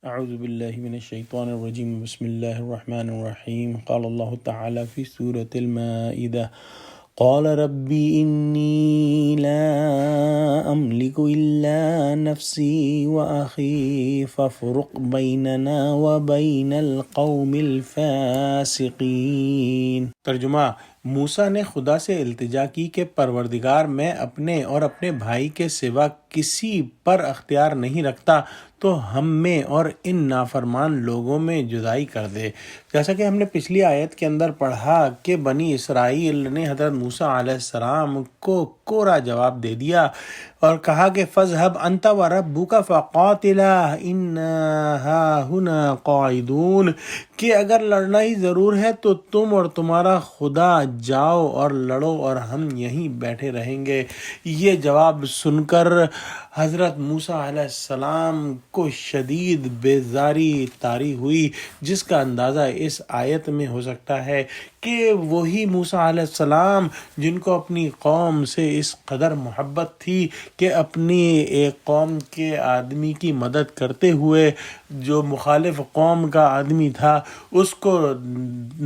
اعوذ باللہ من الشیطان الرجیم بسم اللہ الرحمن الرحیم قال اللہ تعالی فی سورة المائدہ قال ربی انی لا املک الا نفسی واخی فافرق بیننا وبین القوم الفاسقین۔ ترجمہ: موسیٰ نے خدا سے التجا کی کہ پروردگار میں اپنے اور اپنے بھائی کے سوا کسی پر اختیار نہیں رکھتا، تو ہم میں اور ان نافرمان لوگوں میں جدائی کر دے۔ جیسا کہ ہم نے پچھلی آیت کے اندر پڑھا کہ بنی اسرائیل نے حضرت موسیٰ علیہ السلام کو کورا جواب دے دیا اور کہا کہ فَاذْهَبْ أَنْتَ وَرَبُّكَ فَقَاتِلَا إِنَّا هَاهُنَا قَاعِدُونَ، کہ اگر لڑنا ہی ضرور ہے تو تم اور تمہارا خدا جاؤ اور لڑو اور ہم یہیں بیٹھے رہیں گے۔ یہ جواب سن کر حضرت موسیٰ علیہ السلام کو شدید بیزاری طاری ہوئی، جس کا اندازہ اس آیت میں ہو سکتا ہے کہ وہی موسیٰ علیہ السلام جن کو اپنی قوم سے اس قدر محبت تھی کہ اپنی ایک قوم کے آدمی کی مدد کرتے ہوئے جو مخالف قوم کا آدمی تھا اس کو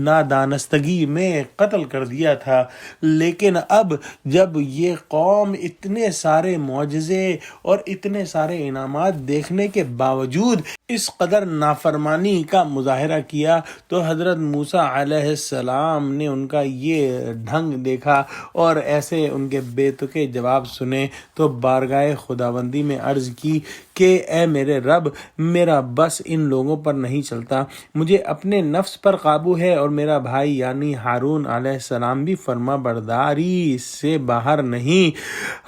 نادانستگی میں قتل کر دیا تھا، لیکن اب جب یہ قوم اتنے سارے معجزے اور اتنے سارے انعامات دیکھنے کے باوجود اس قدر نافرمانی کا مظاہرہ کیا، تو حضرت موسیٰ علیہ السلام نے ان کا یہ ڈھنگ دیکھا اور ایسے ان کے بے تکے جواب سنے تو بارگاہ خداوندی میں عرض کی کہ اے میرے رب، میرا بس ان لوگوں پر نہیں چلتا، مجھے اپنے نفس پر قابو ہے اور میرا بھائی یعنی ہارون علیہ السلام بھی فرما برداری سے باہر نہیں،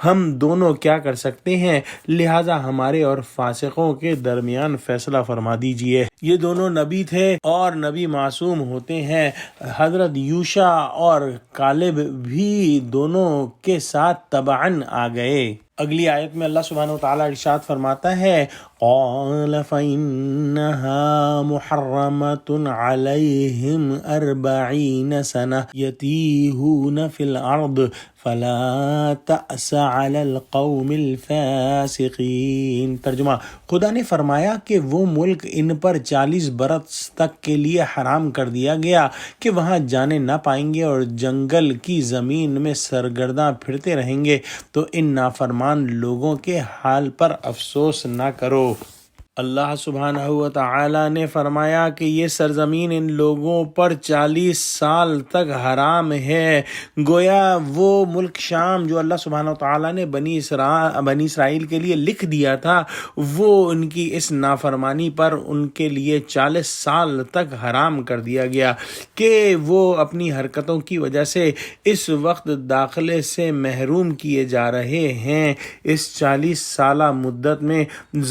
ہم دونوں کیا کر سکتے ہیں؟ لہٰذا ہمارے اور فاسقوں کے درمیان فیصلہ فرما دیجئے۔ یہ دونوں نبی تھے اور نبی معصوم ہوتے ہیں۔ حضرت یوشع اور کالب بھی دونوں کے ساتھ تبعاً آ گئے۔ اگلی آیت میں اللہ سبحانہ وتعالیٰ ارشاد فرماتا ہے قال فإنها محرمة عليهم 40 سنة يتيهون في الأرض فلا تأس على القوم الفاسقين۔ ترجمہ: خدا نے فرمایا کہ وہ ملک ان پر 40 برس تک کے لیے حرام کر دیا گیا کہ وہاں جانے نہ پائیں گے اور جنگل کی زمین میں سرگرداں پھرتے رہیں گے، تو ان نافرمان لوگوں کے حال پر افسوس نہ کرو۔ اللہ سبحانہ و تعالیٰ نے فرمایا کہ یہ سرزمین ان لوگوں پر 40 سال تک حرام ہے۔ گویا وہ ملک شام جو اللہ سبحانہ و تعالیٰ نے بنی اسرائیل کے لیے لکھ دیا تھا، وہ ان کی اس نافرمانی پر ان کے لیے 40 سال تک حرام کر دیا گیا کہ وہ اپنی حرکتوں کی وجہ سے اس وقت داخلے سے محروم کیے جا رہے ہیں۔ اس 40 سالہ مدت میں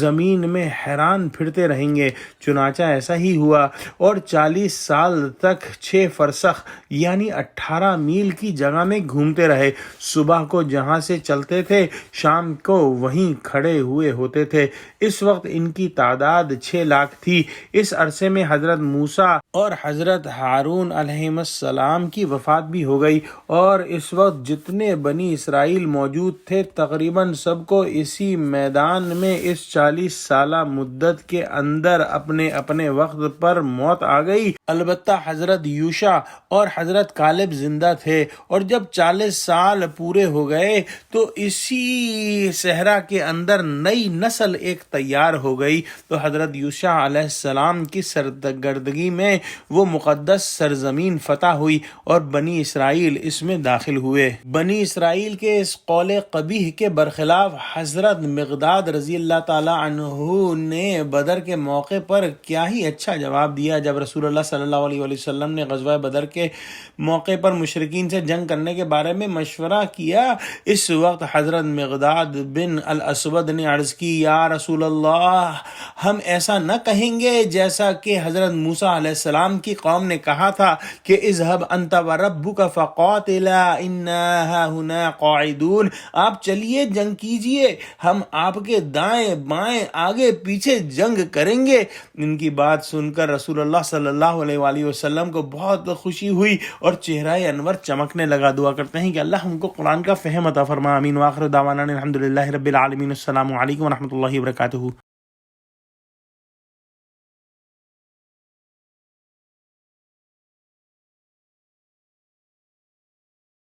زمین میں حیران پھرتے رہیں گے۔ چنانچہ ایسا ہی ہوا اور 40 سال تک 6 فرسخ یعنی 18 میل کی جگہ میں گھومتے رہے۔ صبح کو جہاں سے چلتے تھے شام کو وہیں کھڑے ہوئے ہوتے تھے۔ اس وقت ان کی تعداد 6 لاکھ تھی۔ اس عرصے میں حضرت موسیٰ اور حضرت ہارون علیہ السلام کی وفات بھی ہو گئی، اور اس وقت جتنے بنی اسرائیل موجود تھے تقریباً سب کو اسی میدان میں اس 40 سالہ مدت کے اندر اپنے اپنے وقت پر موت آ گئی۔ البتہ حضرت یوشع اور حضرت کالب زندہ تھے، اور جب 40 سال پورے ہو گئے تو اسی صحرا کے اندر نئی نسل ایک تیار ہو گئی، تو حضرت یوشع علیہ السلام کی سرگردگی میں وہ مقدس سرزمین فتح ہوئی اور بنی اسرائیل اس میں داخل ہوئے۔ بنی اسرائیل کے اس قول قبیح کے برخلاف حضرت مقداد رضی اللہ تعالی عنہ نے بدر کے موقع پر کیا ہی اچھا جواب دیا۔ جب رسول اللہ صلی اللہ علیہ وسلم نے غزوہ بدر کے موقع پر مشرکین سے جنگ کرنے کے بارے میں مشورہ کیا، اس وقت حضرت مقداد بن الاسود نے عرض کی یا رسول اللہ، ہم ایسا نہ کہیں گے جیسا کہ حضرت موسیٰ علیہ السلام کی قوم نے کہا تھا کہ اذهب انت وربک فقاتلا انا هاهنا قاعدون، آپ چلیے جنگ کیجئے، ہم آپ کے دائیں بائیں آگے پیچھے جنگ کریں گے۔ ان کی بات سن کر رسول اللہ صلی اللہ علیہ وآلہ وسلم کو بہت خوشی ہوئی اور چہرہ انور چمکنے لگا۔ دعا کرتے ہیں کہ اللہ ہم کو قرآن کا فہم عطا فرما، آمین۔ وآخر دعوانا الحمدللہ رب العالمین۔ السلام علیکم ورحمۃ اللہ وبرکاتہ۔